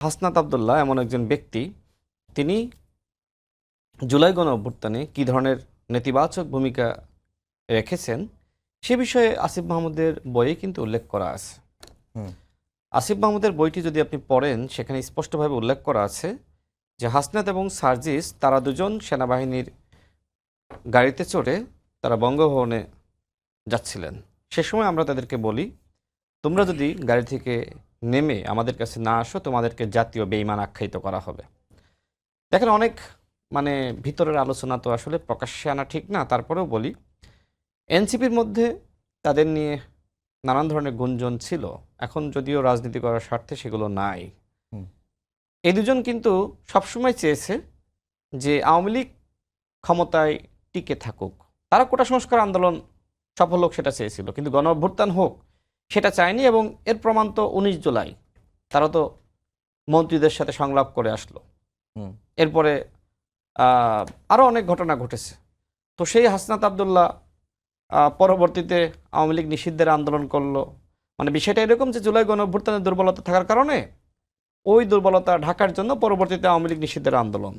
হাসনাত আবদুল্লাহ এমন একজন ব্যক্তি, তিনি জুলাই গণঅভ্যুত্থানে কী ধরনের নেতিবাচক ভূমিকা রেখেছেন সে বিষয়ে আসিফ মাহমুদের বইয়ে কিন্তু উল্লেখ করা আছে। হুম। আসিফ মাহমুদের বইটি যদি আপনি পড়েন সেখানে স্পষ্টভাবে উল্লেখ করা আছে যে হাসনাত এবং সার্জিস তারা দুজন সেনাবাহিনীর গাড়িতে চড়ে তারা বঙ্গভবনে যাচ্ছিলেন। সে সময় আমরা তাদেরকে বলি, তোমরা যদি গাড়ি থেকে নেমে আমাদের কাছে না আসো তোমাদেরকে জাতীয় বেঈমান আখ্যায়িত করা হবে। দেখেন, অনেক ভিতরের আলোচনা তো আসলে প্রকাশ্যে আনা ঠিক না, তারপরেও বলি এনসিপির মধ্যে তাদের নিয়ে নানান ধরনের গুঞ্জন ছিল, এখন যদিও রাজনীতি করার স্বার্থে সেগুলো নাই। এই দুজন কিন্তু সবসময় চেয়েছে যে আওয়ামী লীগ ক্ষমতায় টিকে থাকুক, তারা কোটা সংস্কার আন্দোলন সফল হোক সেটা চেয়েছিল, কিন্তু গণ অভ্যুত্থান হোক সেটা চায়নি। এবং এর প্রমাণ তো 19 জুলাই তারা তো মন্ত্রীদের সাথে সংলাপ করে আসলো। এরপরে আরও অনেক ঘটনা ঘটেছে। তো সেই হাসনাত আবদুল্লাহ পরবর্তীতে আওয়ামী লীগ নিষিদ্ধের আন্দোলন করলো। বিষয়টা এরকম যে জুলাই গণঅভ্যুত্থানের দুর্বলতা থাকার কারণে ওই দুর্বলতা ঢাকার জন্য পরবর্তীতে আওয়ামী লীগ নিষিদ্ধের আন্দোলন।